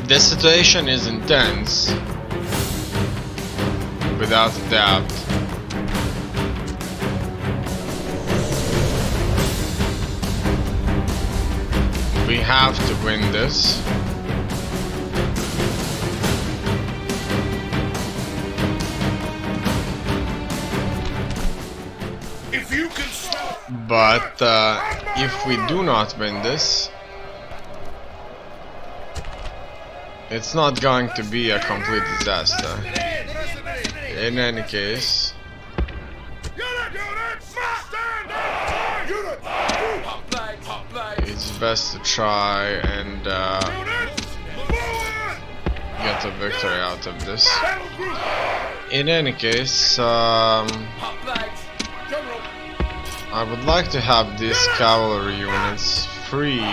This situation is intense, without a doubt. We have to win this. If you can stop. But if we do not win this, it's not going to be a complete disaster. In any case, it's best to try and get a victory out of this. In any case, I would like to have these cavalry units free.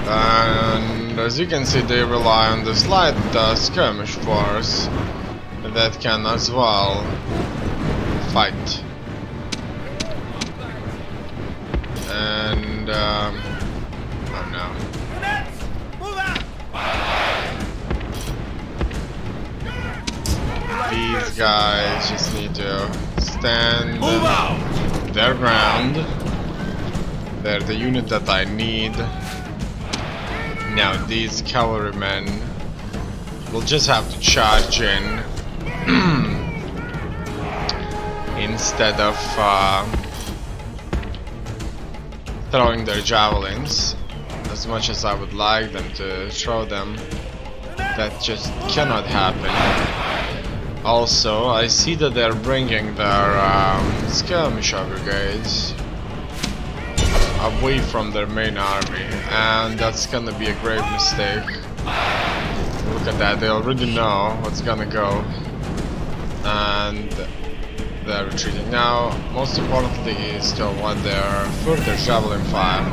And as you can see, they rely on this light skirmish force that can as well fight. And oh no. These guys just need to stand their ground. They're the unit that I need. Now these cavalrymen will just have to charge in instead of throwing their javelins. As much as I would like them to throw them, that just cannot happen. Also, I see that they're bringing their skirmisher brigades away from their main army, and that's gonna be a grave mistake. Look at that, they already know what's gonna go, and they're retreating. Now, most importantly is to avoid their further javelin fire.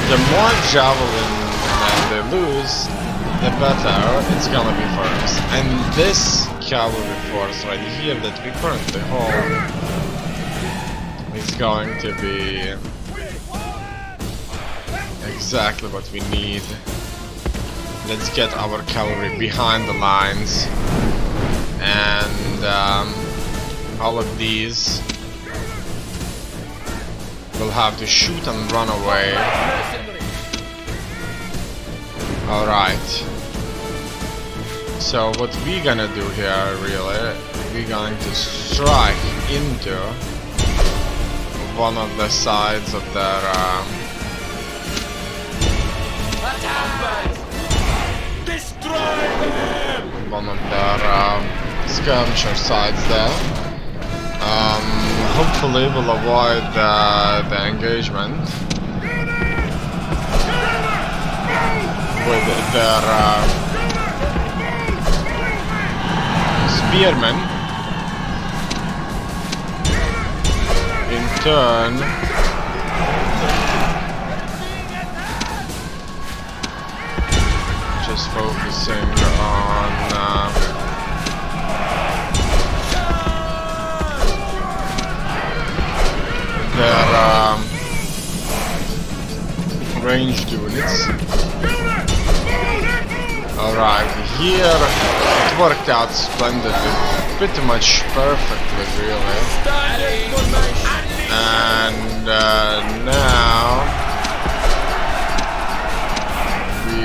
The more javelin they lose, the better it's gonna be for us. And this cavalry force right here that we currently hold is going to be exactly what we need. Let's get our cavalry behind the lines, and all of these will have to shoot and run away. Alright. So what we're gonna do here, really, we're going to strike into one of the sides of their one of their skirmisher sides there. Hopefully we'll avoid the engagement with their spearmen. In turn, just focusing on their ranged units. Alright, here it worked out splendidly, pretty much perfectly, really. And now we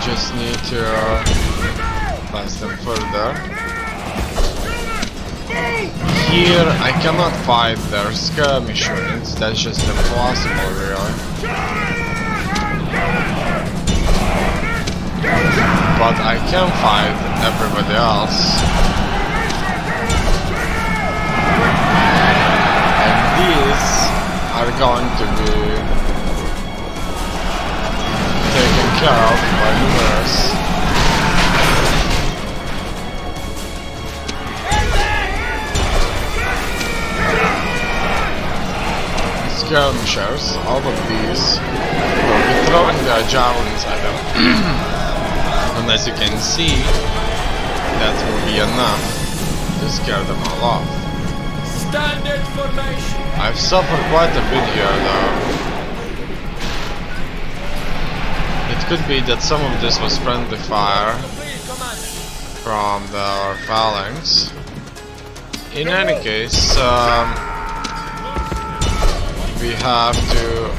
just need to pass them further. Here I cannot fight their skirmish units, that's just impossible, really. But I can fight everybody else. And these are going to be taken care of by numerous skirmishers. All of these will be throwing their javelins at them. And as you can see, that will be enough to scare them all off. Standard formation. I've suffered quite a bit here though. It could be that some of this was friendly fire from our phalanx. In any case, we have to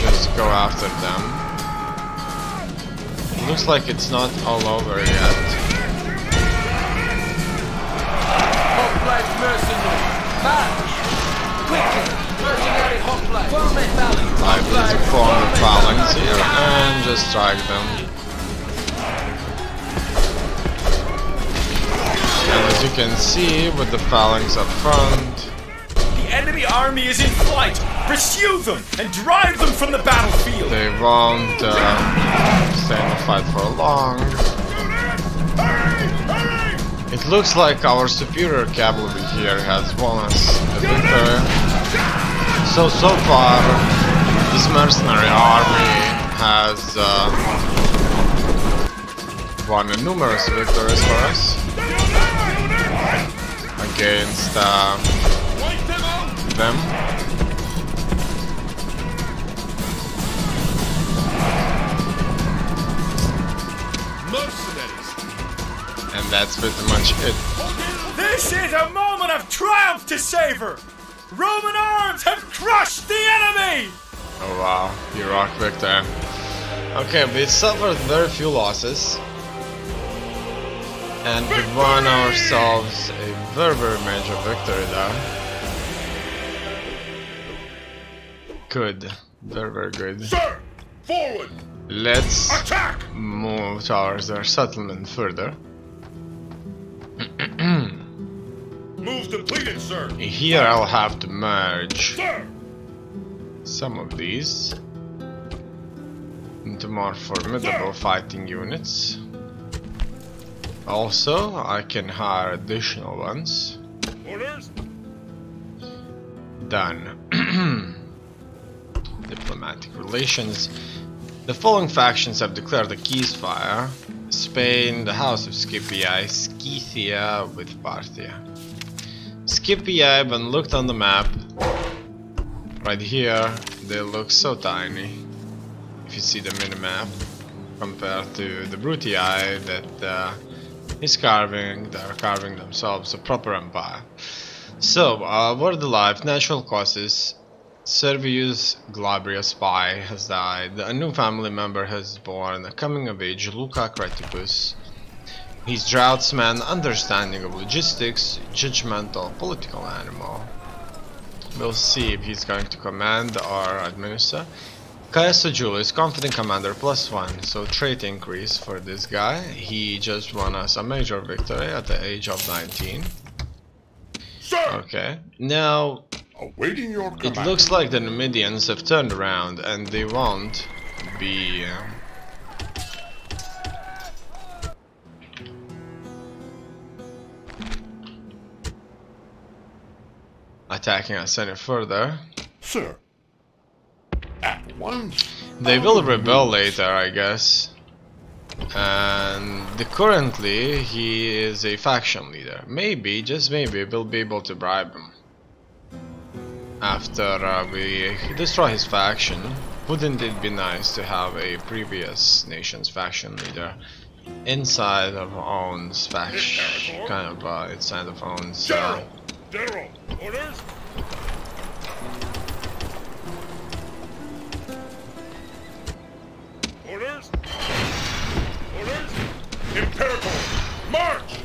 just go after them. Looks like it's not all over yet. I need to form a phalanx here and just strike them. And as you can see, with the phalanx up front, the enemy army is in flight. Pursue them and drive them from the battlefield. They won't stay in the fight for long. It looks like our superior cavalry here has won us a victory. So far, this mercenary army has won numerous victories for us against them. And that's pretty much it. This is a moment of triumph to savor! Roman arms have crushed the enemy! Oh wow, heroic victory. Okay, we suffered very few losses. And we won ourselves a very major victory there. Good. Very good. Sir! Forward! Let's Attack! move towards our settlement further. Move depleted, sir! Here I'll have to merge Sir! some of these into more formidable fighting units. Also, I can hire additional ones. Orders? Done. Diplomatic relations. The following factions have declared a ceasefire. Spain, the House of Scipii, Scythia with Parthia. Scipii, when looked on the map, right here, they look so tiny. If you see the minimap, compared to the Brutii that they're carving themselves a proper empire. So, word alive, natural causes. Servius Glabrius Pi has died. A new family member has born, a coming of age Luca Creticus. He's draughtsman, understanding of logistics, judgmental, political animal. We'll see if he's going to command or administer. Caius Julius, confident commander +1, so trait increase for this guy. He just won us a major victory at the age of 19. Sir! Okay, now Awaiting your command. it looks like the Numidians have turned around and they won't be attacking us any further. Sir. At once. They will rebel later, I guess. And currently he is a faction leader. Maybe, just maybe, we'll be able to bribe him. After we destroy his faction, wouldn't it be nice to have a previous nation's faction leader inside of owns faction, kind of inside of owns. General! General! Orders? Orders? Orders? Imperator! March!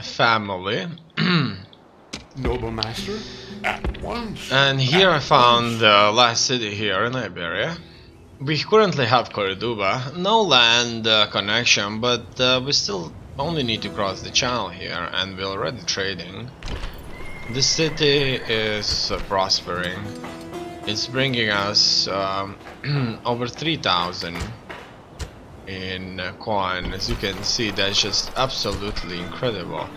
Family. Noble master, at once. And here I found the last city here in Iberia. We currently have Corduba, no land connection, but we still only need to cross the channel here and we're already trading. This city is prospering. It's bringing us over 3,000 in coin. As you can see, that's just absolutely incredible.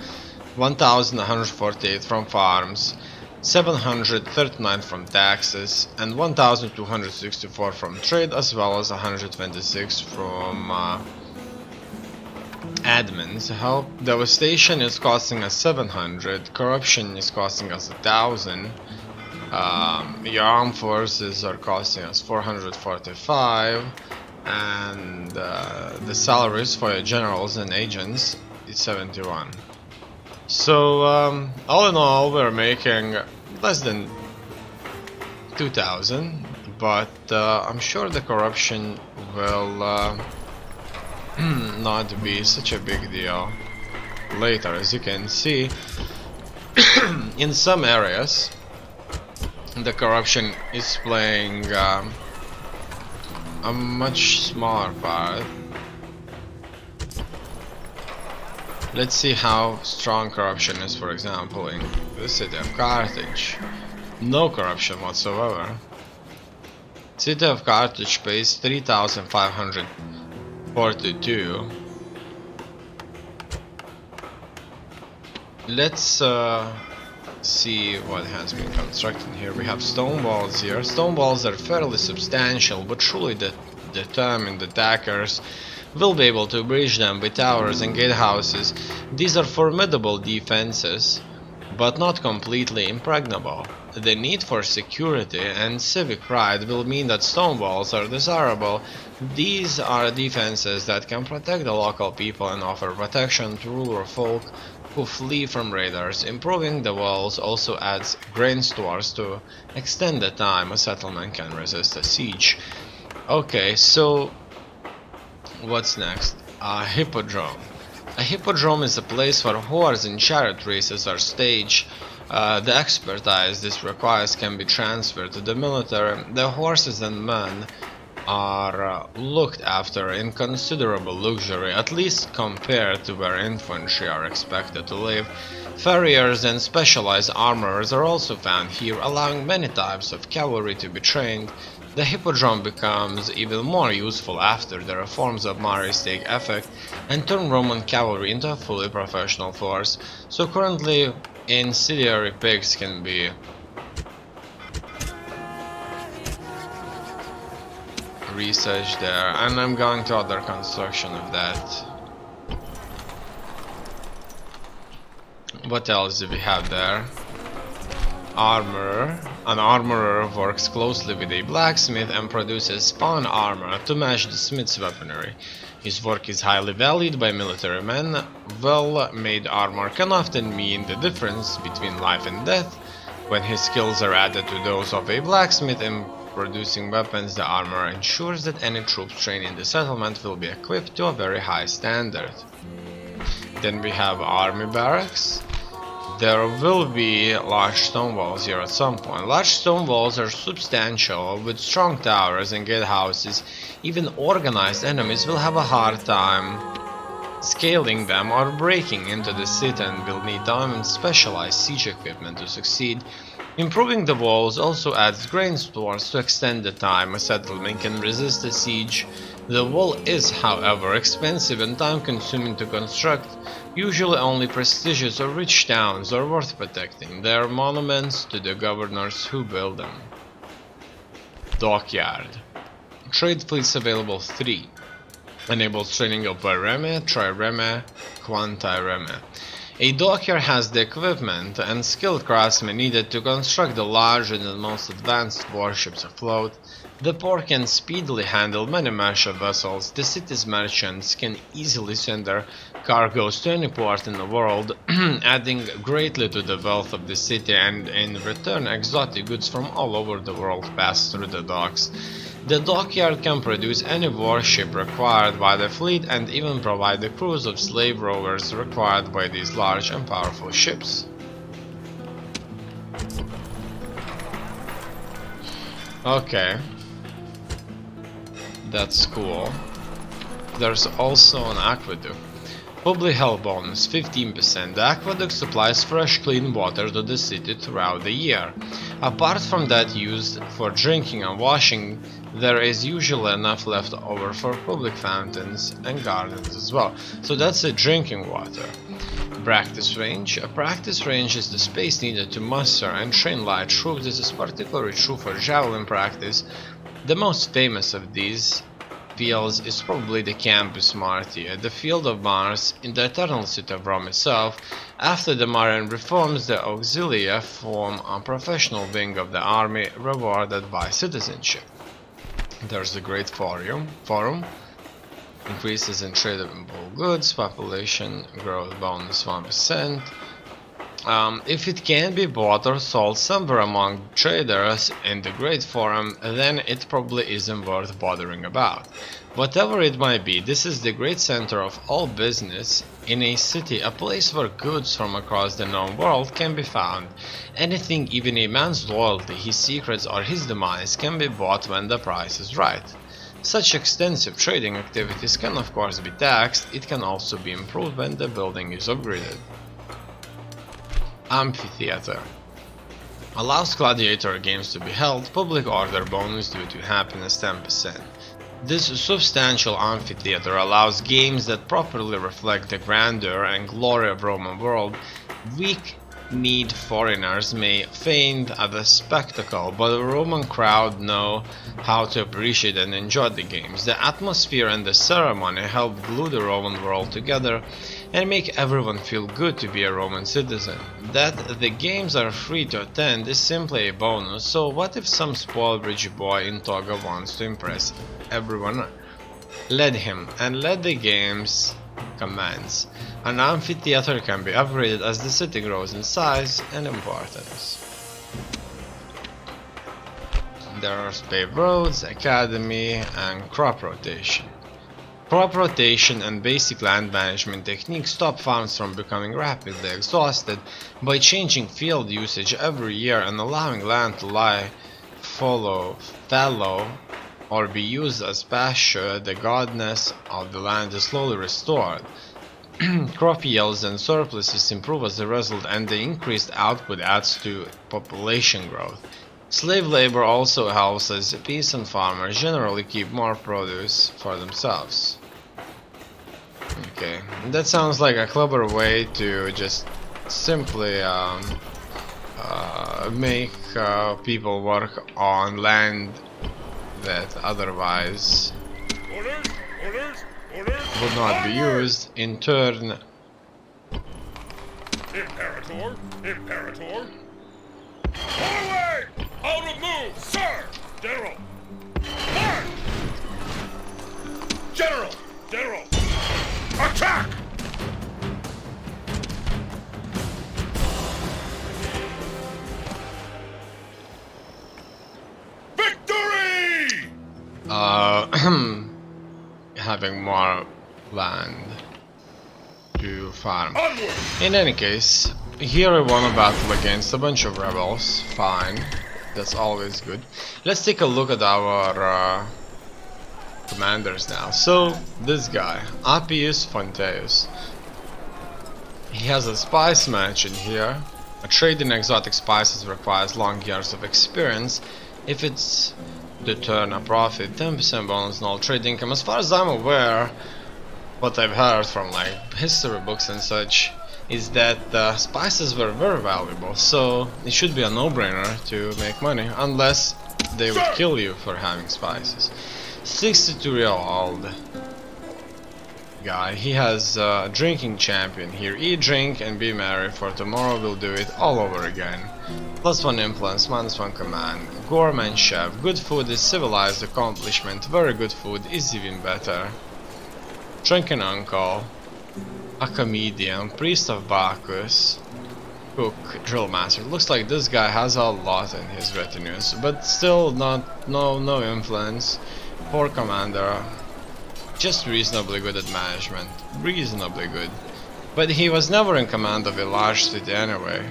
1,148 from farms. 739 from taxes, and 1264 from trade, as well as 126 from admins. Help. Devastation is costing us 700, corruption is costing us 1000, your armed forces are costing us 445, and the salaries for your generals and agents is 71. So all in all, we're making less than 2000, but I'm sure the corruption will not be such a big deal later. As you can see, in some areas the corruption is playing a much smaller part. Let's see how strong corruption is, for example, in the city of Carthage. No corruption whatsoever. City of Carthage pays 3,542. Let's see what has been constructed here. We have stone walls here. Stone walls are fairly substantial, but truly determined attackers will be able to breach them with towers and gatehouses. These are formidable defenses, but not completely impregnable. The need for security and civic pride will mean that stone walls are desirable. These are defenses that can protect the local people and offer protection to rural folk who flee from raiders. Improving the walls also adds grain stores to extend the time a settlement can resist a siege. Okay, so what's next? A hippodrome. A hippodrome is a place where horse and chariot races are staged. The expertise this requires can be transferred to the military. The horses and men are looked after in considerable luxury, at least compared to where infantry are expected to live. Farriers and specialized armorers are also found here, allowing many types of cavalry to be trained. The hippodrome becomes even more useful after the reforms of Marius take effect and turn Roman cavalry into a fully professional force. So currently, incendiary pigs can be researched there, and I'm going to other construction of that. What else do we have there? Armorer. An armorer works closely with a blacksmith and produces spawn armor to match the smith's weaponry. His work is highly valued by military men. Well-made armor can often mean the difference between life and death. When his skills are added to those of a blacksmith in producing weapons, the armor ensures that any troops trained in the settlement will be equipped to a very high standard. Then we have army barracks. There will be large stone walls here at some point. Large stone walls are substantial, with strong towers and gatehouses. Even organized enemies will have a hard time scaling them or breaking into the city and will need time and specialized siege equipment to succeed. Improving the walls also adds grain stores to extend the time a settlement can resist a siege. The wall is, however, expensive and time-consuming to construct. Usually only prestigious or rich towns are worth protecting. They are monuments to the governors who built them. Dockyard. Trade fleets available 3. Enables trading of bireme, trireme, quantireme. A dockyard has the equipment and skilled craftsmen needed to construct the largest and most advanced warships afloat. The port can speedily handle many merchant vessels. The city's merchants can easily send their cargoes to any port in the world, adding greatly to the wealth of the city, and in return exotic goods from all over the world pass through the docks. The dockyard can produce any warship required by the fleet and even provide the crews of slave rovers required by these large and powerful ships. Okay. That's cool. There's also an aqueduct. Public health bonus 15%. The aqueduct supplies fresh clean water to the city throughout the year. Apart from that used for drinking and washing, there is usually enough left over for public fountains and gardens as well. So that's the drinking water. Practice range. A practice range is the space needed to muster and train light troops. This is particularly true for javelin practice. The most famous of these fields is probably the Campus Marti at the Field of Mars in the Eternal City of Rome itself. After the Marian reforms, the Auxilia form a professional wing of the army rewarded by citizenship. There's the Great Forum. Increases in tradable goods, population growth bonus 1%. If it can be bought or sold somewhere among traders in the Great Forum, then it probably isn't worth bothering about. Whatever it might be, this is the great center of all business in a city, a place where goods from across the known world can be found. Anything, even a man's loyalty, his secrets or his demise, can be bought when the price is right. Such extensive trading activities can of course be taxed. It can also be improved when the building is upgraded. Amphitheater allows gladiator games to be held. Public order bonus due to happiness 10%. This substantial amphitheater allows games that properly reflect the grandeur and glory of Roman world. Weak-kneed foreigners may faint at the spectacle, but the Roman crowd know how to appreciate and enjoy the games. The atmosphere and the ceremony help glue the Roman world together and make everyone feel good to be a Roman citizen. That the games are free to attend is simply a bonus, so what if some spoiled rich boy in toga wants to impress everyone? Let him, and let the games commence. An amphitheater can be upgraded as the city grows in size and importance. There are paved roads, academy, and crop rotation. Crop rotation and basic land management techniques stop farms from becoming rapidly exhausted by changing field usage every year and allowing land to lie fallow or be used as pasture. The godness of the land is slowly restored. Crop yields and surpluses improve as a result, and the increased output adds to population growth. Slave labor also helps, as peasant farmers generally keep more produce for themselves. Okay, that sounds like a clever way to just simply make people work on land that otherwise would not be used. In turn, Imperator! Away! Out of move, sir! General! March! General! Attack! Victory! Having more land to farm. Onward! In any case, here I won a battle against a bunch of rebels. Fine, that's always good. Let's take a look at our commanders now. So, this guy, Appius Fonteius, he has a spice merchant here. A trade in exotic spices requires long years of experience. If it's to turn a profit, 10% bonus on all trade income. As far as I'm aware, what I've heard from like history books and such is that spices were very valuable, so it should be a no-brainer to make money, unless they would kill you for having spices. 62-year-old guy, he has a drinking champion here. Eat, drink and be merry, for tomorrow we'll do it all over again. +1 influence, -1 command. Gourmet chef, good food is civilized accomplishment, very good food is even better. Drunken uncle, a comedian, priest of Bacchus, cook, drill master. Looks like this guy has a lot in his retinues, but still no influence. Poor commander, just reasonably good at management, reasonably good. But he was never in command of a large city anyway.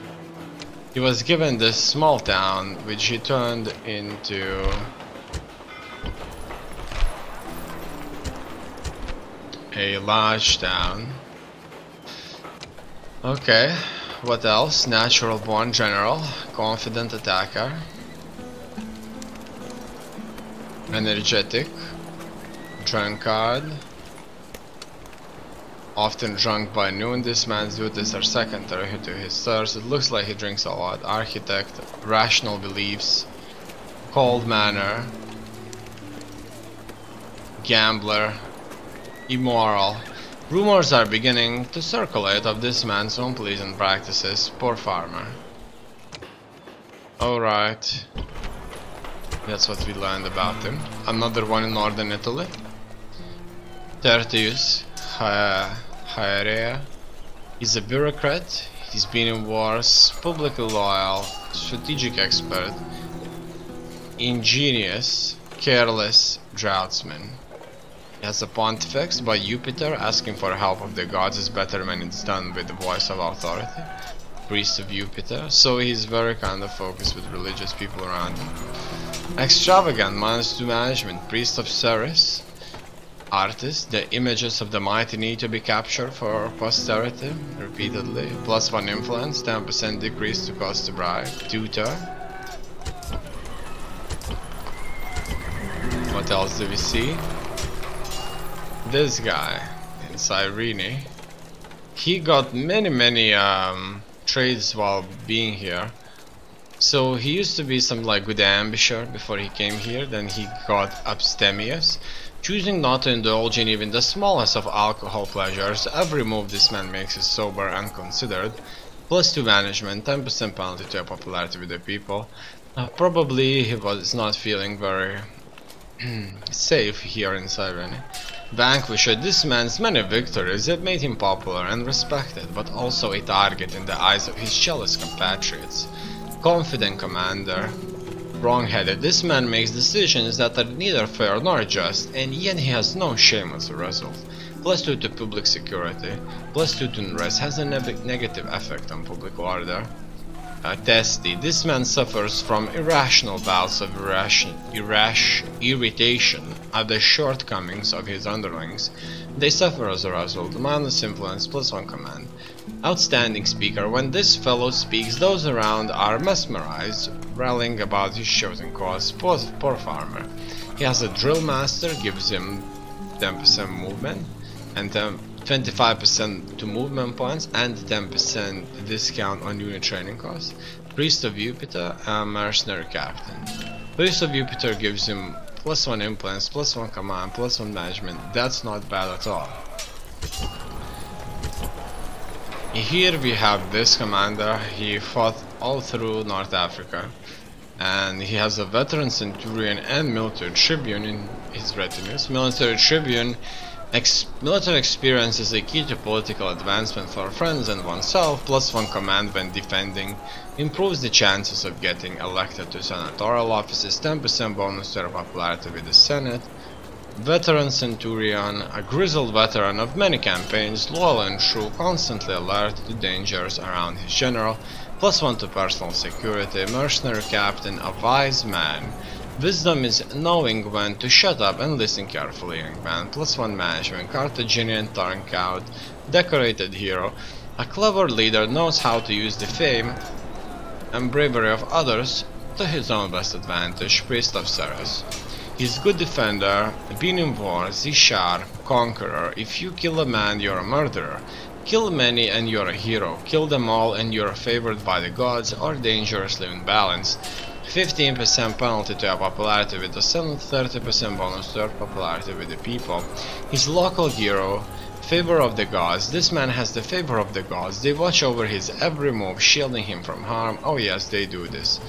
He was given this small town, which he turned into a large town. Okay, what else? Natural born general, confident attacker, energetic, drunkard, Often drunk by noon, this man's duties are secondary to his thirst. It looks like he drinks a lot. Architect, rational beliefs, cold manner, gambler, immoral. Rumors are beginning to circulate of this man's unpleasant practices. Poor farmer. Alright. That's what we learned about him. Another one in northern Italy. Tertius Haerea. He's a bureaucrat. He's been in wars, publicly loyal, strategic expert, ingenious, careless draughtsman. He has a pontifex by Jupiter. Asking for help of the gods is better when it's done with the voice of authority. Priest of Jupiter, so he's very kind of focused with religious people around him. Extravagant, minus 2 management. Priest of Ceres. Artist, the images of the mighty need to be captured for posterity repeatedly. +1 influence, 10% decrease to cost to bribe. Tutor. What else do we see? This guy in Cyrene. He got many trades while being here. So he used to be some like good ambusher before he came here. Then he got abstemious, choosing not to indulge in even the smallest of alcohol pleasures. Every move this man makes is sober and considered. +2 management, 10% penalty to popularity with the people. Probably he was not feeling very safe here in Cyrene. Vanquisher, this man's many victories have made him popular and respected, but also a target in the eyes of his jealous compatriots. Confident commander. Wrong-headed, this man makes decisions that are neither fair nor just, and yet he has no shame as a result. +2 to public security, +2 to unrest, has a negative effect on public order. Testy, this man suffers from irrational bouts of irritation at the shortcomings of his underlings. They suffer as a result. Minus influence, +1 command. Outstanding speaker, when this fellow speaks, those around are mesmerized, rallying about his chosen cause. Poor farmer. He has a drill master, gives him 10% movement and 25% to movement points and 10% discount on unit training costs. Priest of Jupiter and mercenary captain. Priest of Jupiter gives him +1 influence, +1 command, +1 management. That's not bad at all. Here we have this commander. He fought all through North Africa, and he has a veteran centurion and military tribune in his retinues. Military tribune. Military experience is a key to political advancement for friends and oneself. +1 command when defending. Improves the chances of getting elected to senatorial offices. 10% bonus to popularity with the Senate. Veteran centurion, a grizzled veteran of many campaigns, loyal and true, constantly alert to dangers around his general. +1 to personal security. Mercenary captain, a wise man. Wisdom is knowing when to shut up and listen carefully, young man. +1 management. Carthaginian turncoat, decorated hero. A clever leader knows how to use the fame and bravery of others to his own best advantage. Priest of Ceres. He's good defender, been in wars, he's sharp, conqueror. If you kill a man, you're a murderer. Kill many and you're a hero. Kill them all and you're favored by the gods or dangerously unbalanced. 15% penalty to your popularity with the Senate, 30% bonus to your popularity with the people. His local hero, favor of the gods. This man has the favor of the gods. They watch over his every move, shielding him from harm. Oh yes, they do this.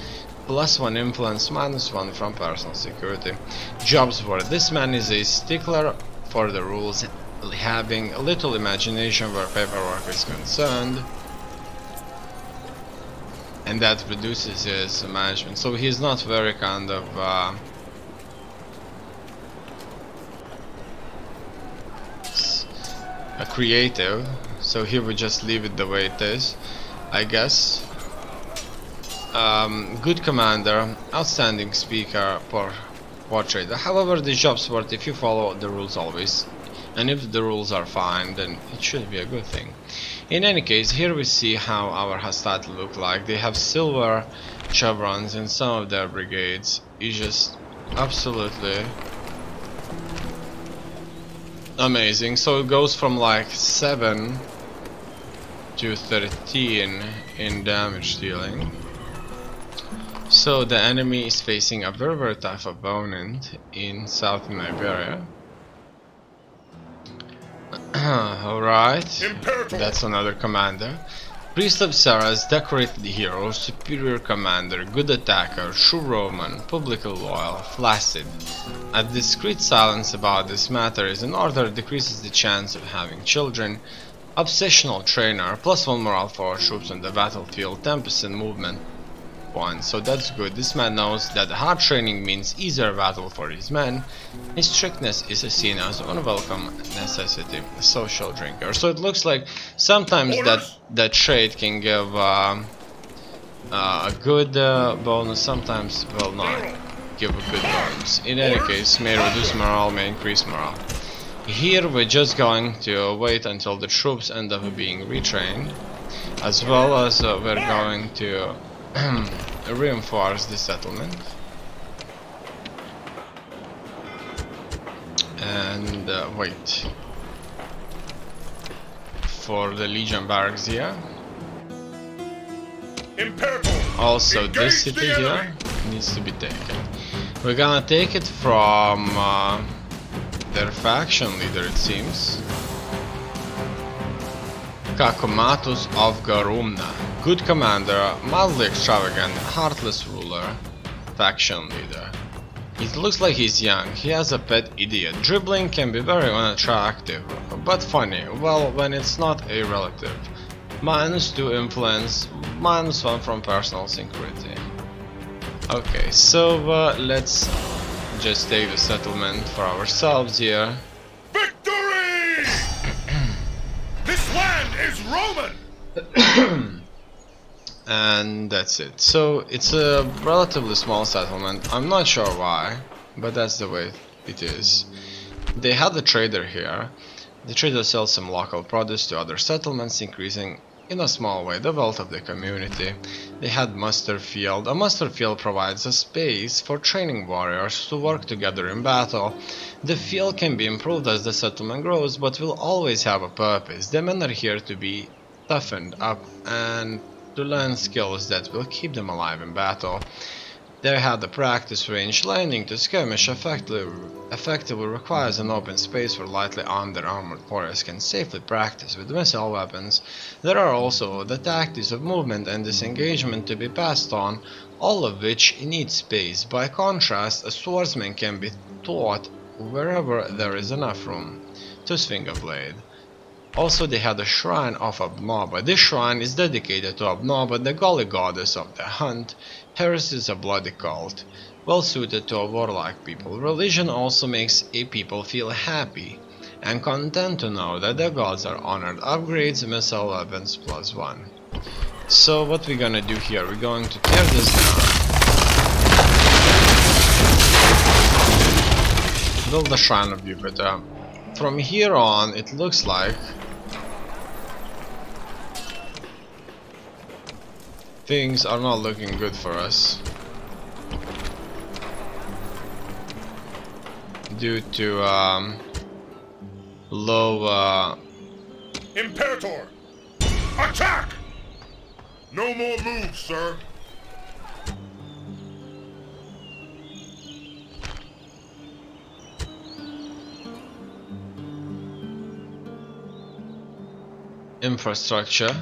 +1 influence, -1 from personal security. Jobs worth. This man is a stickler for the rules, having little imagination where paperwork is concerned. And that reduces his management, so he's not very kind of creative, so he would just leave it the way it is, I guess. Good commander, outstanding speaker, portrait. However, the job's worth if you follow the rules always, and if the rules are fine, then it should be a good thing. In any case, here we see how our hastati look like. They have silver chevrons in some of their brigades. It's just absolutely Amazing. So it goes from like 7 to 13 in damage dealing. So the enemy is facing a very tough opponent in southern Iberia. Alright, that's another commander. Priest of Sarah's decorated hero, superior commander, good attacker, true Roman, publicly loyal, flaccid. A discreet silence about this matter is in order decreases the chance of having children. Obsessional trainer, +1 morale for our troops on the battlefield, 10% movement points, so that's good. This man knows that hard training means easier battle for his men. His strictness is seen as unwelcome necessity, a social drinker. So it looks like sometimes that trait can give a good bonus, sometimes will not give a good bonus. In any case, may reduce morale, may increase morale. Here we're just going to wait until the troops end up being retrained, as well as we're going to reinforce the settlement. And wait for the Legion barracks here. Also this city here needs to be taken. We're gonna take it from their faction leader, it seems. Kakomatus of Garumna. Good commander, mildly extravagant, heartless ruler, faction leader. It looks like he's young, he has a pet idiot. Dribbling can be very unattractive, but funny, well, when it's not a relative. -2 influence, -1 from personal security. Okay, so let's just take the settlement for ourselves here. Victory! This land is Roman! And that's it. So it's a relatively small settlement. I'm not sure why, but that's the way it is. They had a trader here. The trader sells some local produce to other settlements, increasing in a small way the wealth of the community. They had muster field. A muster field provides a space for training warriors to work together in battle. The field can be improved as the settlement grows, but will always have a purpose. The men are here to be toughened up and to learn skills that will keep them alive in battle. They had a practice range. Landing to skirmish effectively requires an open space where lightly armored warriors can safely practice with missile weapons. There are also the tactics of movement and disengagement to be passed on, all of which need space. By contrast, a swordsman can be taught wherever there is enough room to swing a blade. Also, they had a shrine of Abnoba. This shrine is dedicated to Abnoba, the Gully goddess of the hunt. Heresy is a bloody cult, well suited to a warlike people. Religion also makes a people feel happy and content to know that their gods are honored. Upgrades, missile weapons +1. So what we're gonna do here, we're going to tear this down. Build the shrine of Jupiter. From here on, it looks like things are not looking good for us due to low Imperator! Attack! No more moves, sir. infrastructure.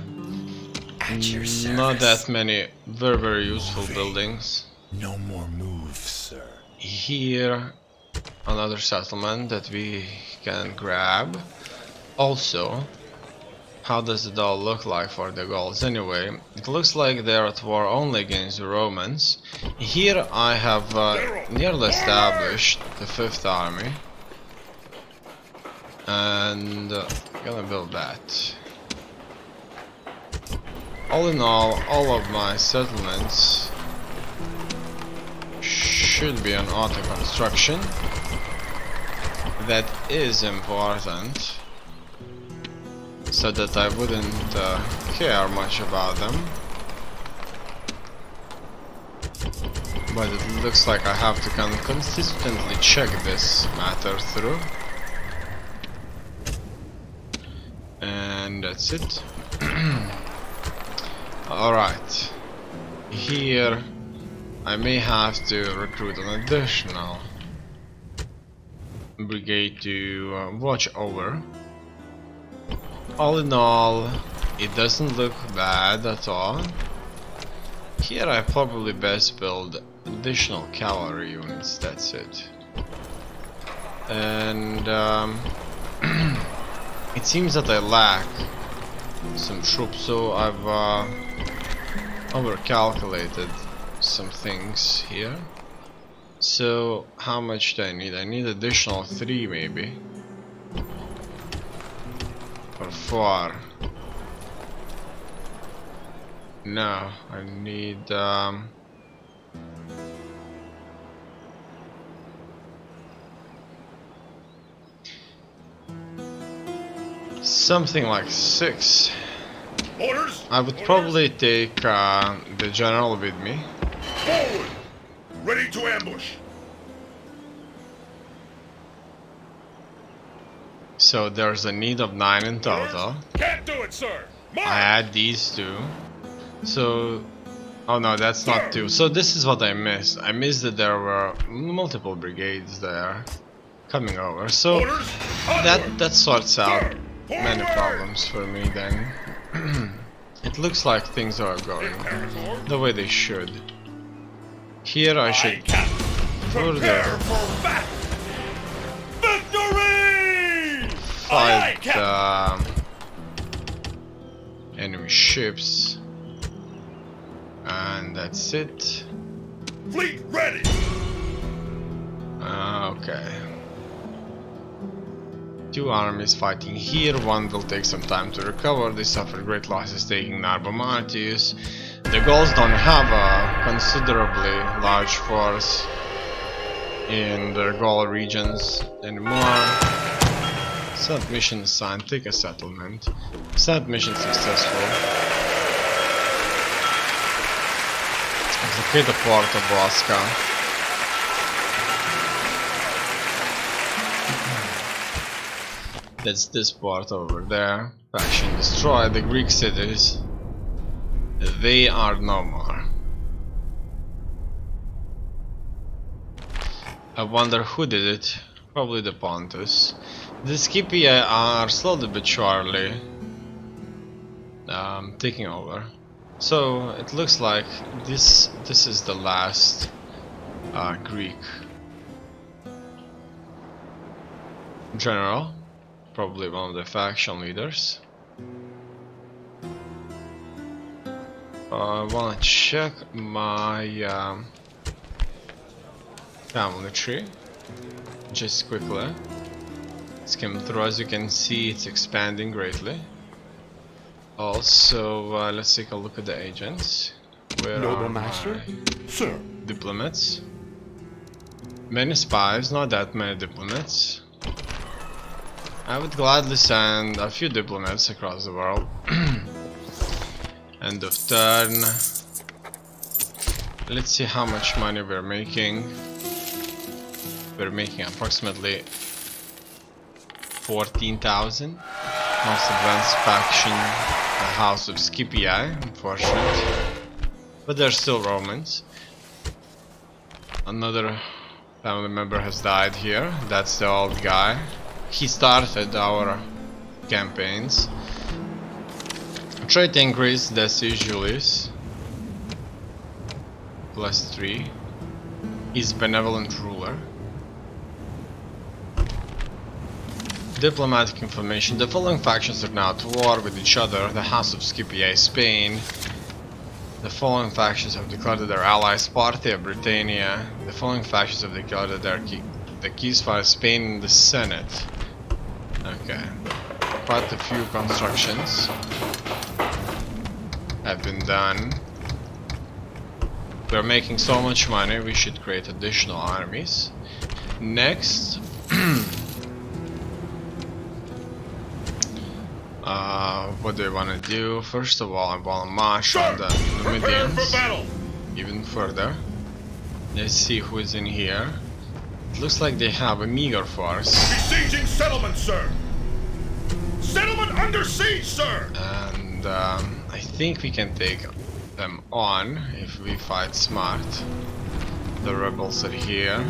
Not that many very useful buildings. No more moves, sir. Here, another settlement that we can grab. Also, how does it all look like for the Gauls anyway? It looks like they're at war only against the Romans. Here I have nearly established the 5th army. And gonna build that. All in all of my settlements should be on auto construction. That is important, so that I wouldn't care much about them. But it looks like I have to consistently check this matter through. And that's it. Alright. Here I may have to recruit an additional brigade to watch over. All in all, it doesn't look bad at all. Here I probably best build additional cavalry units, that's it. And it seems that I lack some troops, so I've overcalculated some things here. So how much do I need? I need additional 3 maybe, or 4. No, I need something like 6. Orders! I would probably take the general with me. Forward! Ready to ambush! So there's a need of 9 in total. Can't do it, sir! March! I add these 2. So... oh no, that's not 2. So this is what I missed. I missed that there were multiple brigades there coming over. So Orders! that sorts out many Forward! problems for me then. It looks like things are going the way they should. Here I should further Prepare for battle! Victory! fight enemy ships, and that's it. Fleet ready! Okay. 2 armies fighting here, one will take some time to recover. They suffered great losses taking Narbo Martius. The Gauls don't have a considerably large force in their Gaul regions anymore. Set mission assigned, take a settlement. Set mission successful. Locate the port of Bosca. That's this part over there. Faction destroy the Greek cities. They are no more. I wonder who did it. Probably the Pontus. The Scipii are slowly but surely taking over. So it looks like this is the last Greek general. Probably one of the faction leaders. I wanna check my family tree just quickly. Skim through. As you can see, it's expanding greatly. Also, let's take a look at the agents. Where Noble are master? my Sir. diplomats? Many spies, not that many diplomats. I would gladly send a few diplomats across the world. End of turn. Let's see how much money we're making. We're making approximately 14,000. Most advanced faction, the House of Scipii, unfortunate. But they're still Romans. Another family member has died here. That's the old guy. He started our campaigns. Trade increase, Decius Julius. +3. He's benevolent ruler. Diplomatic information. The following factions are now at war with each other. The House of Scipii, Spain. The following factions have declared that their allies, Parthia, Britannia. The following factions have declared that they're the keys for Spain in the Senate. Okay. Quite a few constructions have been done. We're making so much money, we should create additional armies. Next, what do I want to do? First of all, I want to march on the Numidians even further. Let's see who is in here. It looks like they have a meager force. Besieging settlement, sir! Settlement Under siege, sir! And I think we can take them on if we fight smart. The rebels are here.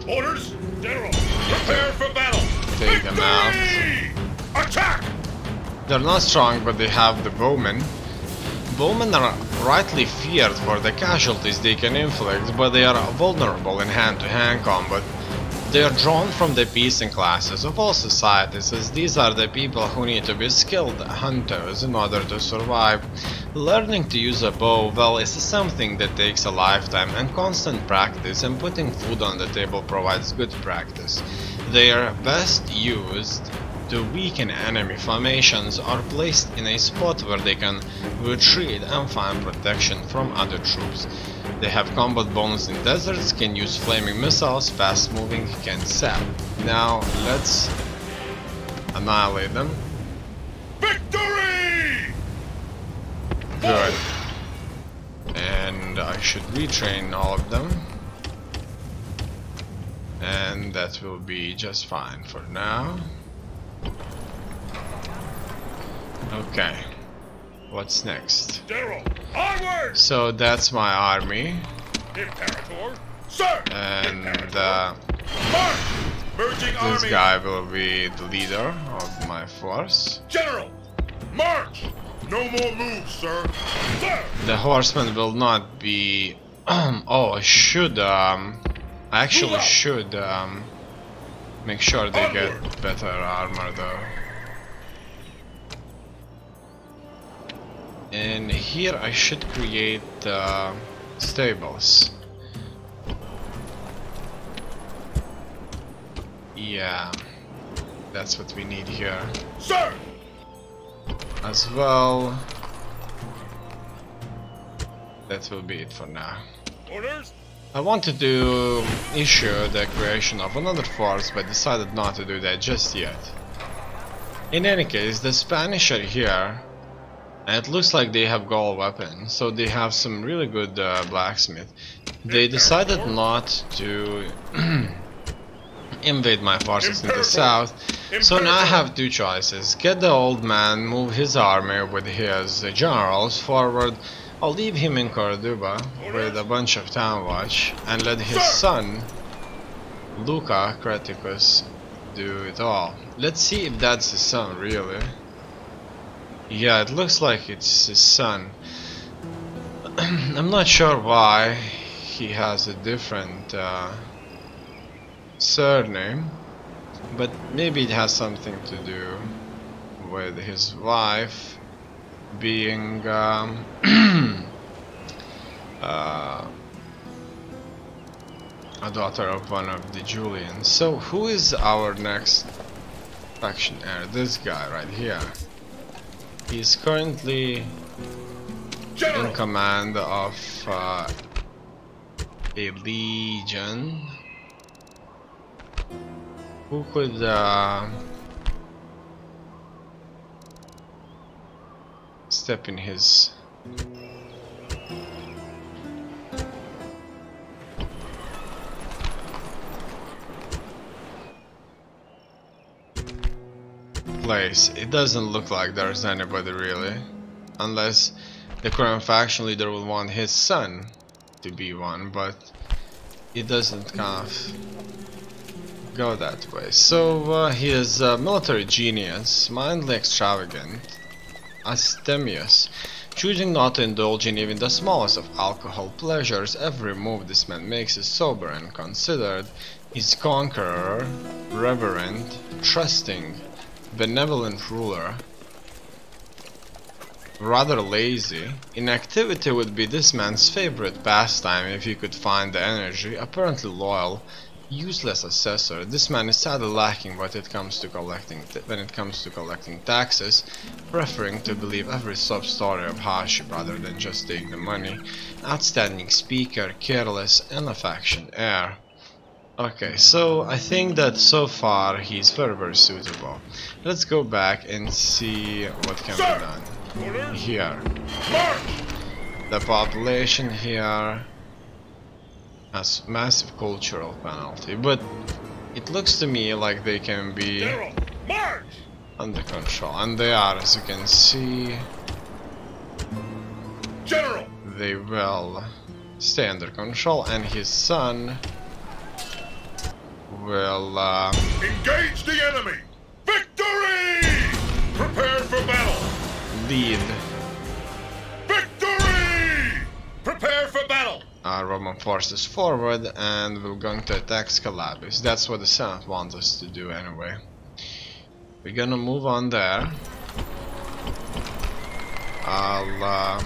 Orders, General! Prepare for battle! Take them out. Attack! They're not strong, but they have the bowmen. Bowmen are rightly feared for the casualties they can inflict, but they are vulnerable in hand-to-hand combat. They are drawn from the peasant classes of all societies, as these are the people who need to be skilled hunters in order to survive. Learning to use a bow well is something that takes a lifetime and constant practice, and putting food on the table provides good practice. They are best used to weaken enemy formations or placed in a spot where they can retreat and find protection from other troops. They have combat bonus in deserts, can use flaming missiles, fast moving, can sap. Now let's annihilate them. Victory! Good. And I should retrain all of them. And that will be just fine for now. Okay, what's next? General, onward! So that's my army, Imperator, sir! and March! Merging this army! guy will be the leader of my force. General, march! No more moves, sir! Sir! The horsemen will not be... oh, I should... I actually should make sure they get better armor though. And here I should create stables. Yeah, that's what we need here. Sir! As well. That will be it for now. Orders? I wanted to issue the creation of another force, but decided not to do that just yet. In any case, the Spanish are here. And it looks like they have gold weapons, so they have some really good blacksmith. They decided not to invade my forces in the south, so now I have two choices. Get the old man, move his army with his generals forward, or leave him in Cordoba with a bunch of town watch, and let his son, Luca Creticus, do it all. Let's see if that's his son, really. Yeah, it looks like it's his son. I'm not sure why he has a different surname, but maybe it has something to do with his wife being a daughter of one of the Julians. So who is our next faction heir? This guy right here. He's currently in command of a legion. Who could step in his place? It doesn't look like there's anybody really, unless the current faction leader will want his son to be one, but it doesn't kind of go that way. So he is a military genius, mindlessly extravagant, abstemious, choosing not to indulge in even the smallest of alcohol pleasures. Every move this man makes is sober and considered. He's conqueror, reverent, trusting, benevolent ruler, rather lazy. Inactivity would be this man's favorite pastime if he could find the energy. Apparently loyal, useless assessor. This man is sadly lacking when it comes to collecting taxes, preferring to believe every sob story of hardship rather than just take the money. Outstanding speaker, careless, and a faction heir. Okay, so I think that so far he's very suitable. Let's go back and see what can be done. Here, the population here has massive cultural penalty, but it looks to me like they can be under control, and they are, as you can see. General! They will stay under control, and his son will Engage the enemy! Victory! Prepare for battle! lead Victory! Prepare for battle! our Roman forces forward, and we're going to attack Scalabis. That's what the Senate wants us to do anyway. We're gonna move on there. I'll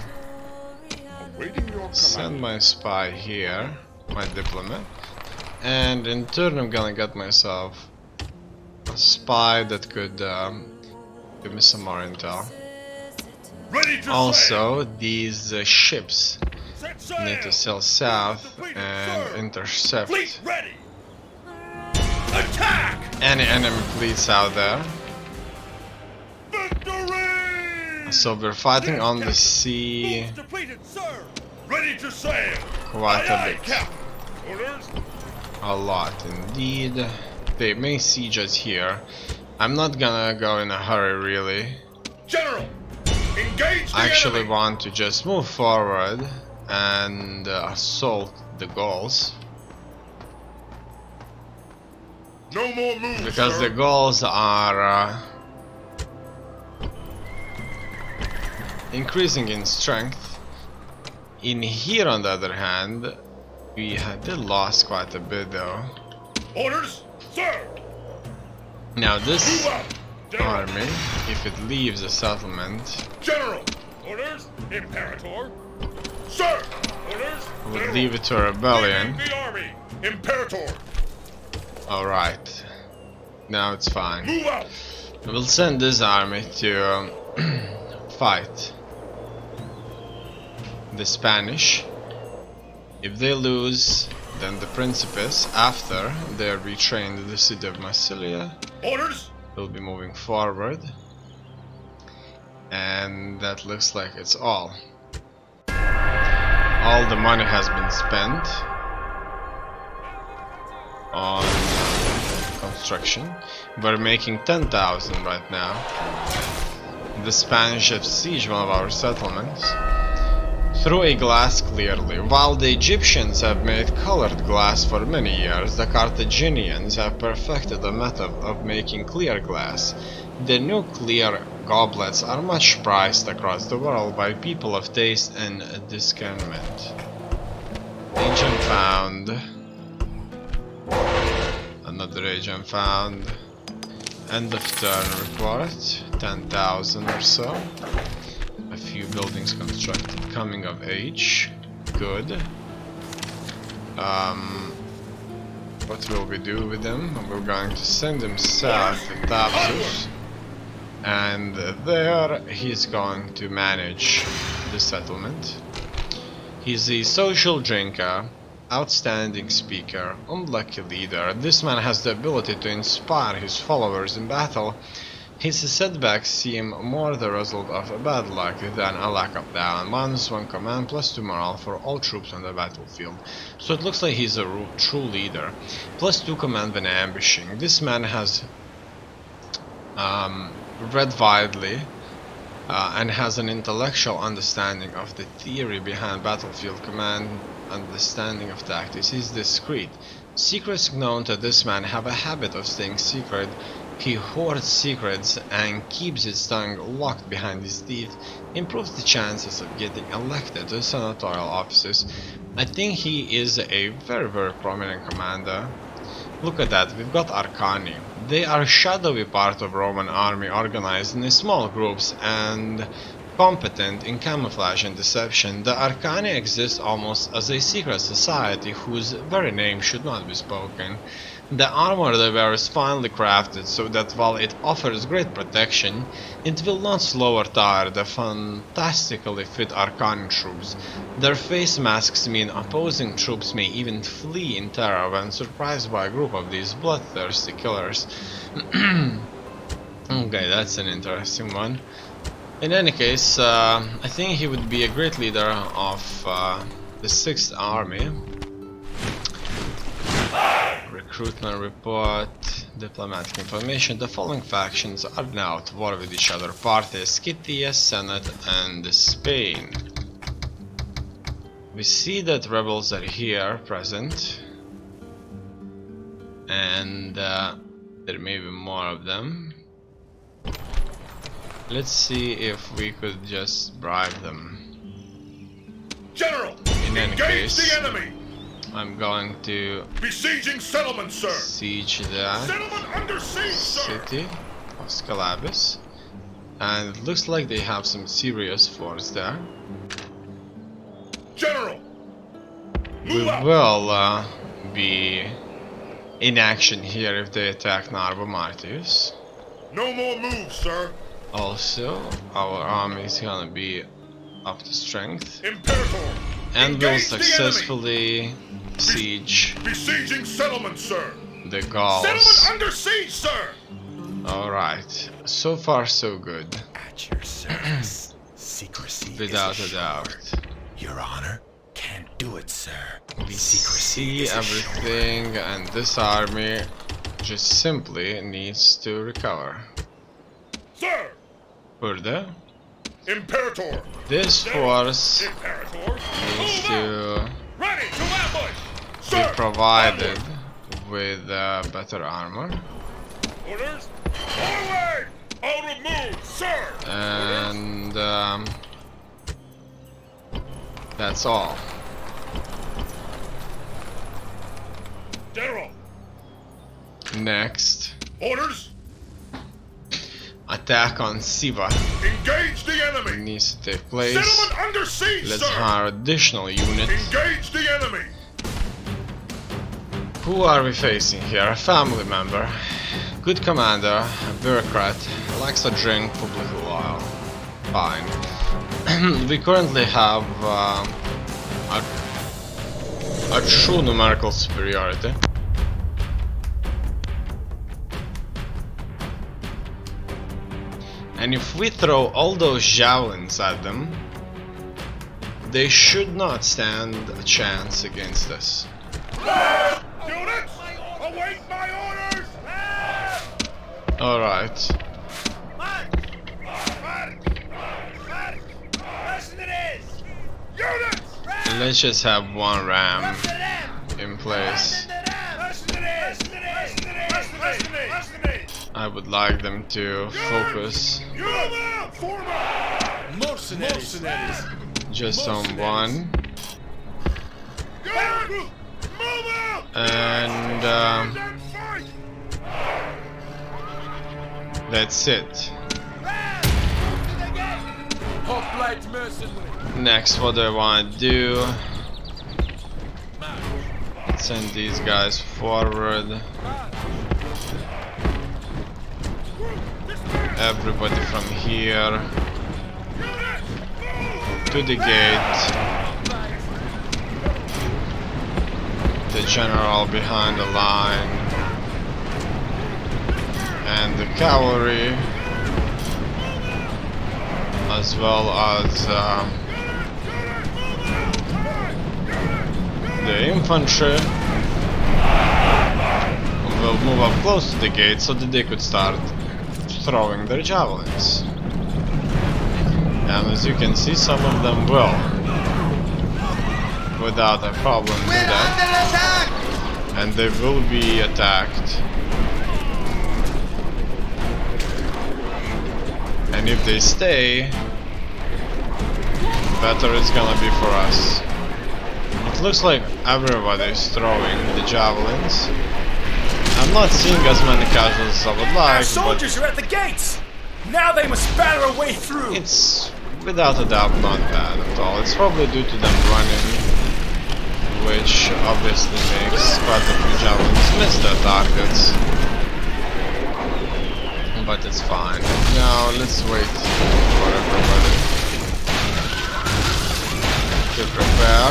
Awaiting your send my spy here, my diplomat, and in turn I'm gonna get myself a spy that could give me some more intel. Ready to Also, these ships Set sail! need to sail south and intercept Fleet ready! Attack! any enemy fleets out there. Victory! So we're fighting on the sea Moves depleted, sir! Ready to sail! quite a Aye, aye, bit. Captain! Orders? A lot indeed. They may siege us here. I'm not gonna go in a hurry really. General! Engage the I actually enemy! want to just move forward and assault the Gauls. No more moves, Because sir. the Gauls are increasing in strength. In here, on the other hand, we did lost quite a bit though. Orders, sir! Now this Move out! General! army, if it leaves the settlement, General! Orders, Imperator! Sir! Orders, would General! leave it to a rebellion. Leaving the army! Imperator! Alright, now it's fine. Move out! We'll send this army to fight the Spanish. If they lose, then the Principes, after they're retrained the city of Massilia, Orders, will be moving forward. And that looks like it's all. All the money has been spent on construction. We're making 10,000 right now. The Spanish have sieged one of our settlements through a glass clearly. While the Egyptians have made colored glass for many years, the Carthaginians have perfected the method of making clear glass. The new clear goblets are much prized across the world by people of taste and discernment. Agent found. Another agent found. End of turn report. 10,000 or so. A few buildings constructed, coming of age. Good. What will we do with him? We're going to send him south to Thapsus. And there he's going to manage the settlement. He's a social drinker, outstanding speaker, unlucky leader. This man has the ability to inspire his followers in battle. His setbacks seem more the result of bad luck than a lack of talent. -1 command, +2 morale for all troops on the battlefield. So it looks like he's a true leader. +2 command when ambushing. This man has read widely and has an intellectual understanding of the theory behind battlefield command, understanding of tactics. He's discreet. Secrets known to this man have a habit of staying secret. He hoards secrets and keeps his tongue locked behind his teeth, improves the chances of getting elected to senatorial offices. I think he is a very prominent commander. Look at that, we've got Arcani. They are a shadowy part of Roman army organized in small groups and competent in camouflage and deception. The Arcani exist almost as a secret society whose very name should not be spoken. The armor they wear is finely crafted so that while it offers great protection, it will not slow or tire the fantastically fit Arcani troops. Their face masks mean opposing troops may even flee in terror when surprised by a group of these bloodthirsty killers. Okay, that's an interesting one. In any case, I think he would be a great leader of the 6th Army. Recruitment report. Diplomatic information. The following factions are now at war with each other. Parties: Scythia, Senate, and Spain. We see that rebels are here present, and there may be more of them. Let's see if we could just bribe them. General, In any engage case, the enemy. I'm going to Besieging settlement, sir. siege that Settlement under siege, sir. city of Scalabus, and it looks like they have some serious force there. General, We move out. will be in action here if they attack Narva Martius. No more moves, sir. Also, our army is gonna be up to strength, Imperator, and will engage the enemy. successfully siege Besieging settlement, sir. the Gauls. Settlement under siege, sir. Alright, so far so good, At your service. Secrecy without is a doubt. Your Honor can't do it, sir. We see everything, and this army just simply needs to recover. Sir, Further, Imperator. this force Imperator. needs Move out. to Ready to ambush. be Sir, provided with better armor, orders. Forward. Out of move, sir. and that's all. General, Next, orders. attack on Siva Engage the enemy. needs to take place. Settlement under siege, Let's sir. hire additional units. Engage the enemy. Who are we facing here? A family member, good commander, a bureaucrat, likes to drink public oil. Fine. We currently have a true numerical superiority. And if we throw all those javelins at them, they should not stand a chance against us. Units, await my orders. Alright. Units, Let's just have one ram in place. I would like them to focus Mercenaries. just on one, and that's it. Hoplite mercenary. Next, what do I want to do? Send these guys forward. Everybody from here to the gate. The general behind the line, and the cavalry, as well as the infantry will move up close to the gate so that they could start throwing their javelins. And as you can see, some of them will, without a problem, do that. And they will be attacked. And if they stay, better it's gonna be for us. It looks like everybody is throwing the javelins. I'm not seeing as many casualties as I would like, Our soldiers are at the gates. Now they must batter a way through. but it's without a doubt not bad at all. It's probably due to them running, which obviously makes quite a few javelins miss their targets. But it's fine. Now let's wait for everybody to prepare.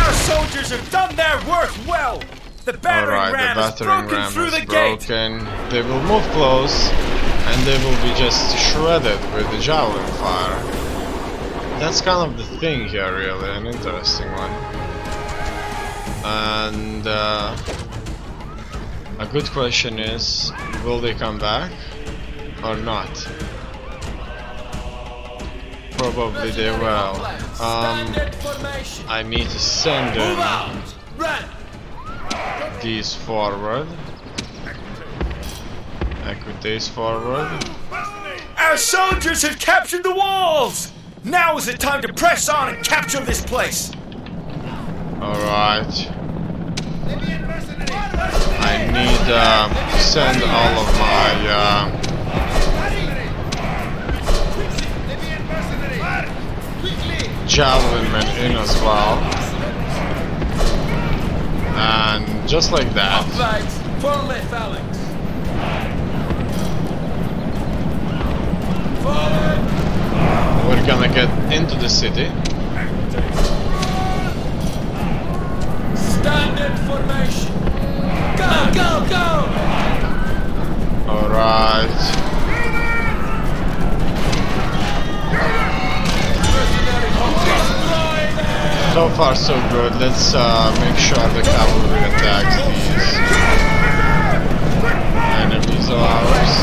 Our soldiers have done their work well. The battering Alright, ram the is battering broken ram through is the gate. broken. They will move close, and they will be just shredded with the javelin fire. That's kind of the thing here, really, an interesting one. And a good question is, will they come back or not? Probably they will. I need to send them these forward. Equip these forward. Our soldiers have captured the walls! Now is the time to press on and capture this place! Alright. I need to send all of my javelin men in as well. And just like that, we're gonna get into the city. Standard formation! Go, go, go! Alright. So far so good. Let's make sure the cavalry attacks these enemies of ours.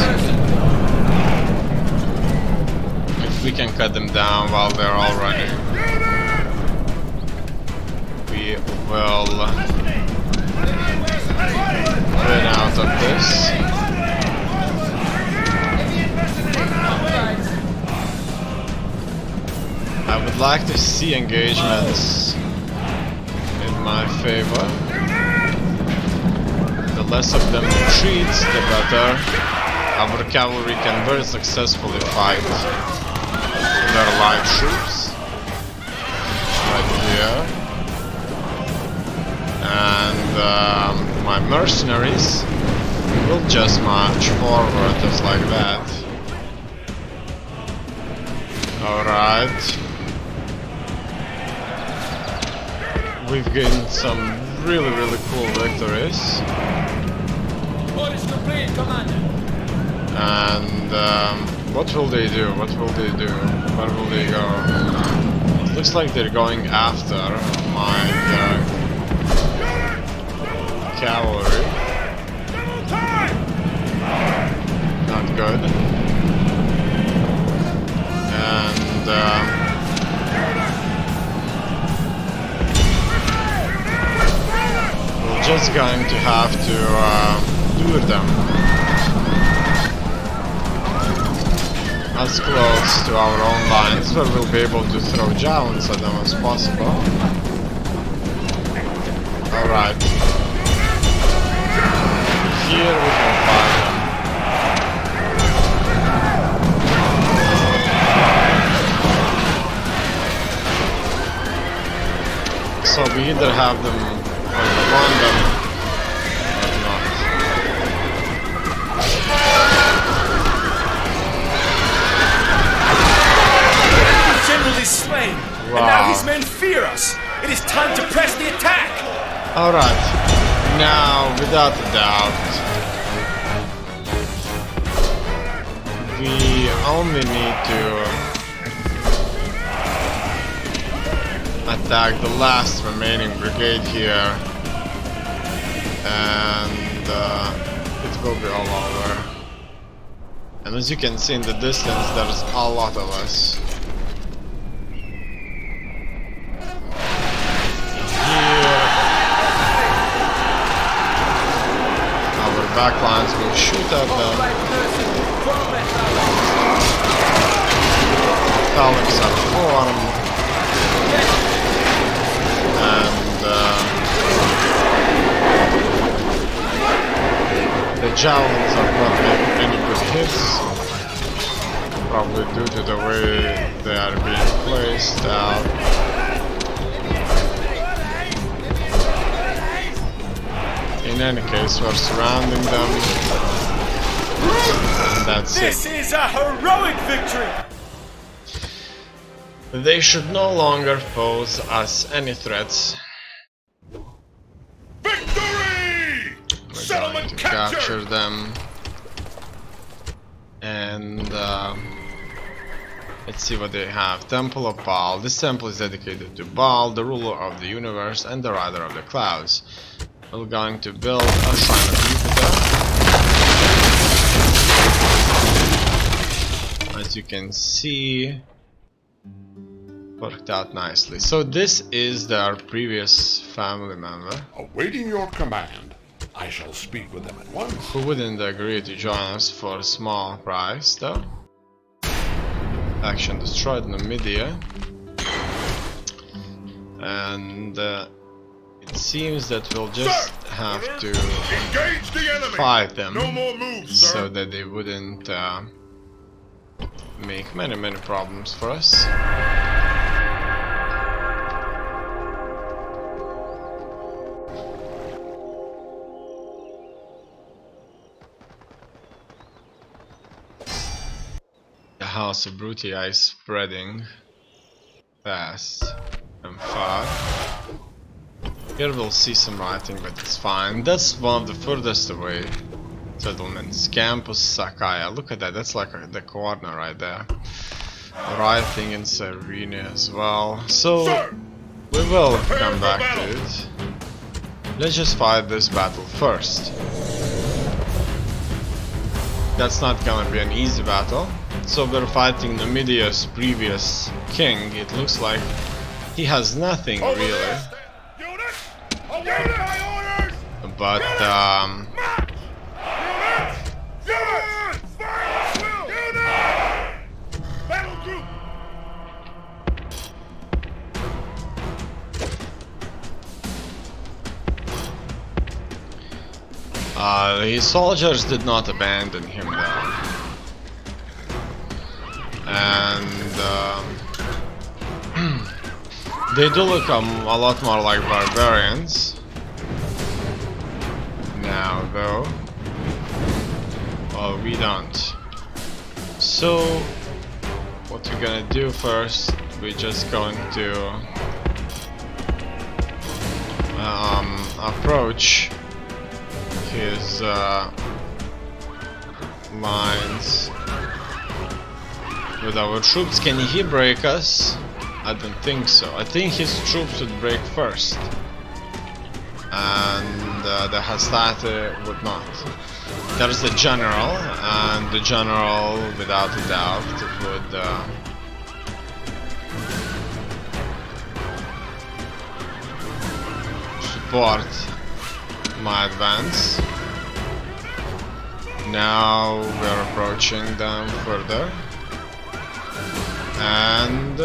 If we can cut them down while they're all running, we will win out of this. I would like to see engagements in my favor. The less of them retreats, the better. Our cavalry can very successfully fight their light troops right here. And my mercenaries will just march forward just like that. Alright. We've gained some really cool victories. Orders complete, Commander. And what will they do? What will they do? Where will they go? It looks like they're going after my cavalry. Not good. And we're just going to have to lure them as close to our own lines where we'll be able to throw javelins at them as possible. Alright. Here we can find them. So we either have them or we want them or not. The general is slain, and now his men fear us. It is time to press the attack. Alright, now without a doubt, we only need to attack the last remaining brigade here, and it will be all over. And as you can see in the distance, there's a lot of us. Backlines will shoot at them. Phalanx are formed. And the javelins are not making any good hits. Probably due to the way they are being placed out. In any case, we're surrounding them, and that's it. This is a heroic victory! They should no longer pose us any threats. Victory! We're Settlement going to capture captured! them, and Let's see what they have. Temple of Baal. This temple is dedicated to Baal, the ruler of the universe and the rider of the clouds. We're going to build a shrine of Jupiter. As you can see, worked out nicely. So this is their previous family member. Awaiting your command. I shall speak with them at once. Who wouldn't agree to join us for a small price, though? Action destroyed Numidia. And it seems that we'll just have to Engage the enemy. fight them. No more moves, sir. So that they wouldn't make many problems for us. The House of Brutii is spreading fast and far. Here we'll see some writing, but it's fine. That's one of the furthest away settlements. Campus Sakaya. Look at that, that's like the corner right there. Writing in Serenia as well. So we will come back to it. Let's just fight this battle first. That's not gonna be an easy battle. So we're fighting Numidia's previous king. It looks like he has nothing really. But his soldiers did not abandon him though. And they do look a lot more like barbarians now though. Well, we don't. So what we're gonna do first, we're just going to approach his lines with our troops. Can he break us? I don't think so. I think his troops would break first, and the Hastati would not. There's the general, and the general, without a doubt, would support my advance. Now we're approaching them further, and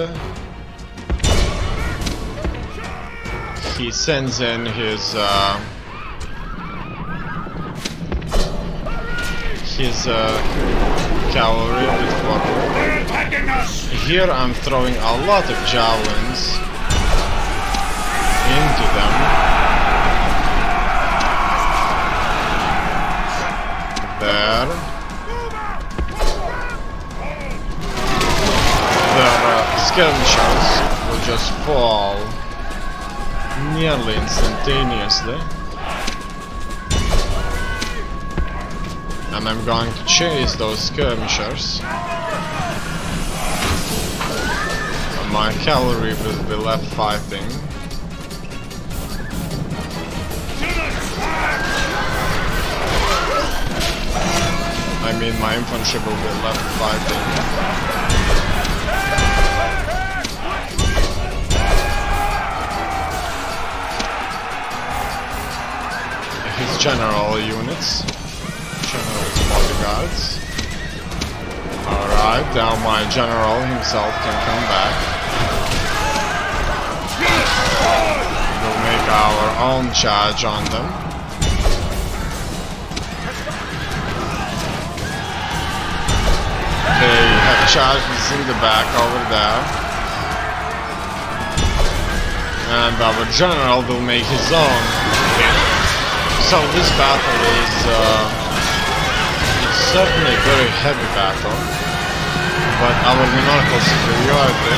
he sends in his cavalry a bit forward. Here I'm throwing a lot of javelins into them. There. Their skirmishers will just fall nearly instantaneously. And I'm going to chase those skirmishers. And my cavalry will be left fighting. I mean, my infantry will be left fighting. His general units. General's bodyguards. Alright, now my general himself can come back. We'll make our own charge on them. They have charges in the back over there. And our general will make his own. So this battle is it's certainly a very heavy battle, but our numerical superiority.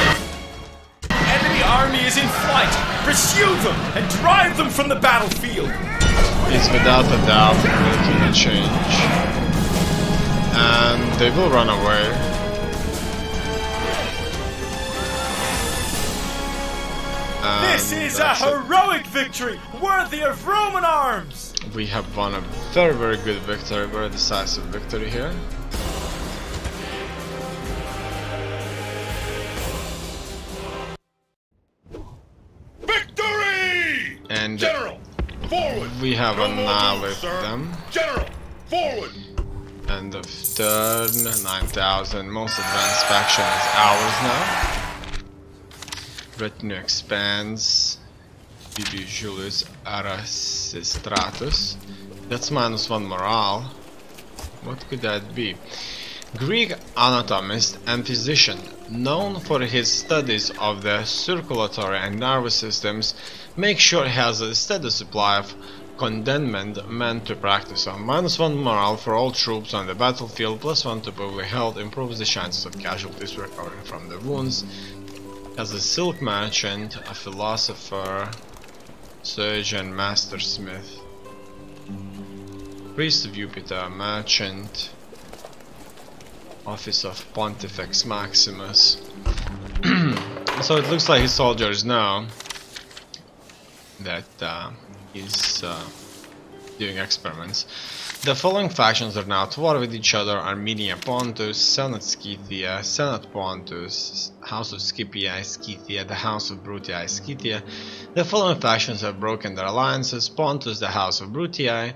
Enemy army is in flight! Pursue them and drive them from the battlefield! Is without a doubt making a change. And they will run away. This is a heroic victory, worthy of Roman arms! We have won a very, very good victory, very decisive victory here. Victory! And General, forward! we have No more annihilated moves, sir. them. General, forward! End of turn, 9,000. Most advanced faction is ours now. Retinue expands. Bibi Julius Arasistratus. That's -1 morale. What could that be? Greek anatomist and physician, known for his studies of the circulatory and nervous systems, make sure he has a steady supply of condemned men to practice on. -1 morale for all troops on the battlefield, +1 to public health, improves the chances of casualties recovering from the wounds. As a silk merchant, a philosopher, surgeon, mastersmith, priest of Jupiter, merchant, office of Pontifex Maximus. So it looks like his soldiers know that he's doing experiments. The following factions are now at war with each other: Armenia Pontus, Senate Scythia, Senate Pontus, House of Scipii Scythia, the House of Brutii Scythia. The following factions have broken their alliances: Pontus, the House of Brutii.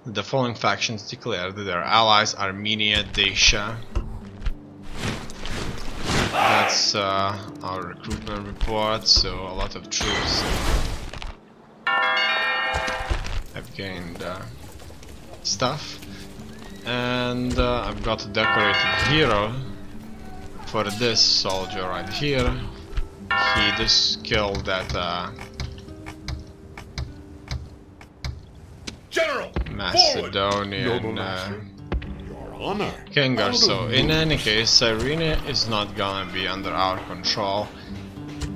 The following factions declared their allies: Armenia, Dacia. That's our recruitment report, so a lot of troops have gained stuff. And I've got a decorated hero for this soldier right here. He just killed that General, Macedonian honor. Kengar. So in any case, Cyrene is not gonna be under our control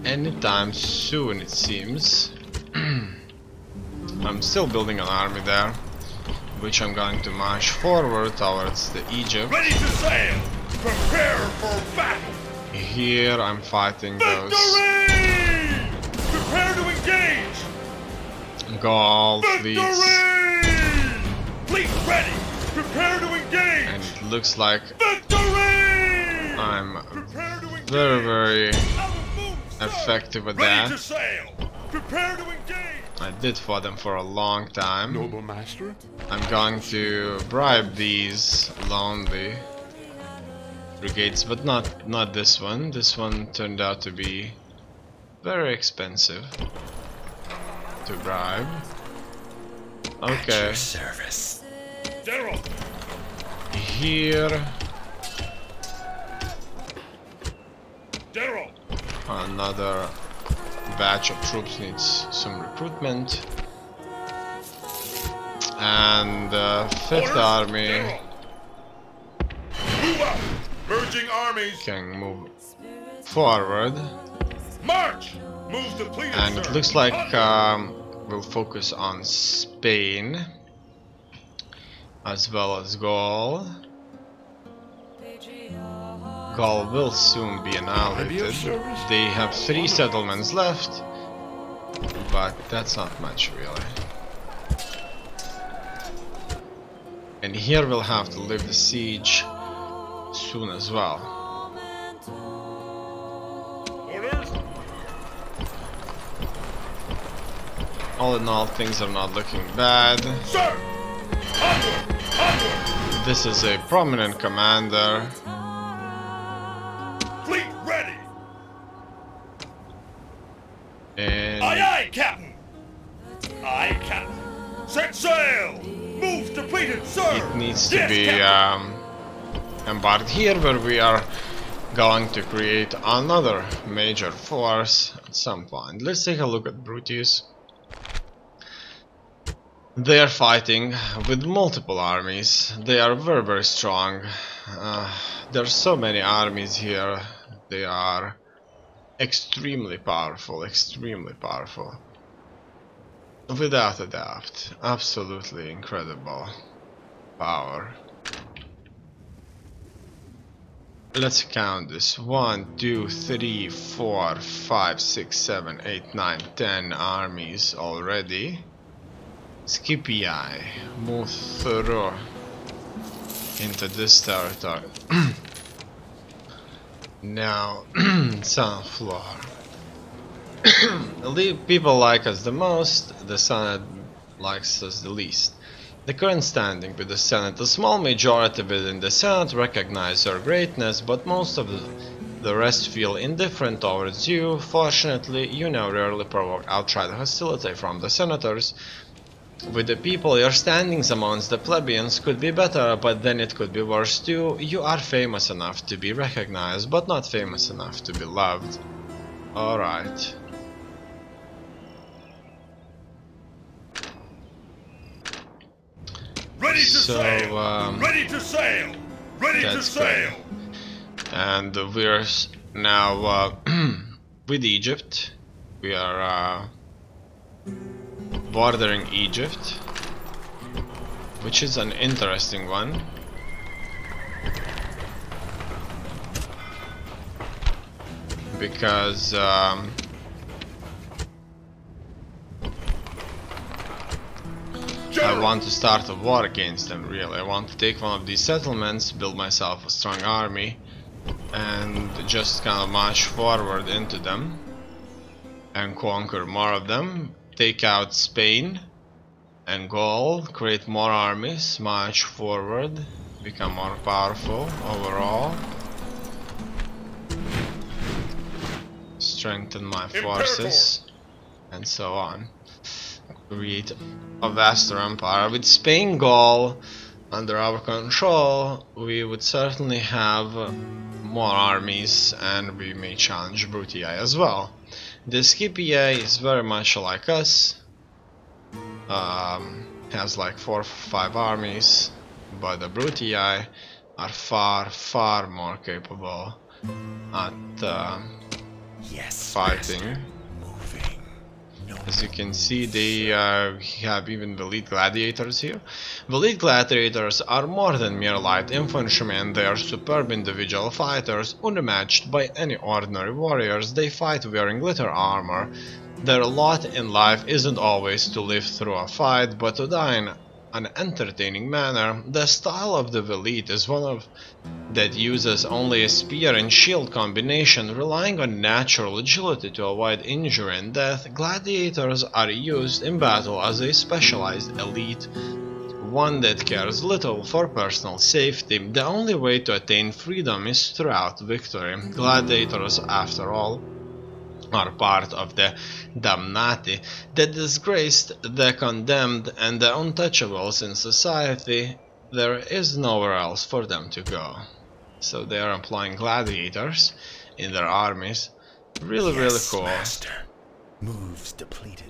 anytime soon, it seems. I'm still building an army there, which I'm going to march forward towards the Egypt. Ready to sail! Prepare for battle! Here I'm fighting those Victory! Prepare to engage! Gaul fleets, Victory! Fleet ready! Prepare to engage! and it looks like Victory! I'm Prepare to engage! very Out of moves, sir! effective with Ready that. to sail! Prepare to engage! I did for them for a long time. Noble master. I'm going to bribe these lonely brigades, but not this one. This one turned out to be very expensive to bribe. Okay. Service. General! Here, General! another batch of troops needs some recruitment. And 5th Orders, Army General. Move up! Merging armies! can move forward. March! Moves depleted, And sir. it looks like Onward. we'll focus on Spain as well as Gaul. Gaul will soon be annihilated. They have 3 settlements left, but that's not much really. And here we'll have to live the siege soon as well. Orders! All in all, things are not looking bad. Sir! Onward! Onward! This is a prominent commander. Fleet ready! And Aye aye, Captain! Aye, Captain! Set sail! Moves depleted, sir! it needs to Yes, be Captain. embarked here, where we are going to create another major force at some point. Let's take a look at Brutus. They are fighting with multiple armies. They are very, very strong. There are so many armies here. They are extremely powerful, extremely powerful. Without a doubt, absolutely incredible power. let's count this. 1, 2, 3, 4, 5, 6, 7, 8, 9, 10 armies already. Skippy Eye, move through into this territory. Now, Sunflower. People like us the most, the Senate likes us the least. The current standing with the Senate, a small majority within the Senate recognize your greatness, but most of the rest feel indifferent towards you. Fortunately, you now rarely provoke outright hostility from the senators. With the people, your standings amongst the plebeians could be better, but then it could be worse too. You are famous enough to be recognized, but not famous enough to be loved. Alright. Ready to sail! Ready to sail! Ready to sail! Great. And we're now with Egypt. We are bordering Egypt, which is an interesting one. Because I want to start a war against them, really. I want to take one of these settlements, build myself a strong army, and just kind of march forward into them and conquer more of them, take out Spain and Gaul, create more armies, march forward, become more powerful overall, strengthen my forces, and so on. Create a vaster empire. With Spain, Gaul under our control, we would certainly have more armies, and we may challenge Brutii as well. The Scipii is very much like us, has like 4 or 5 armies, but the Brutii are far more capable at fighting. As you can see, they have even the lead gladiators here. The lead gladiators are more than mere light infantrymen. They are superb individual fighters, unmatched by any ordinary warriors. They fight wearing glitter armor. Their lot in life isn't always to live through a fight, but to die in an entertaining manner. The style of the elite is one that uses only a spear and shield combination, relying on natural agility to avoid injury and death. Gladiators are used in battle as a specialized elite, one that cares little for personal safety. The only way to attain freedom is throughout victory. Gladiators, after all, are part of the damnati, the disgraced, the condemned, and the untouchables in society. There is nowhere else for them to go. So they are employing gladiators in their armies. Really cool. Master. Moves depleted.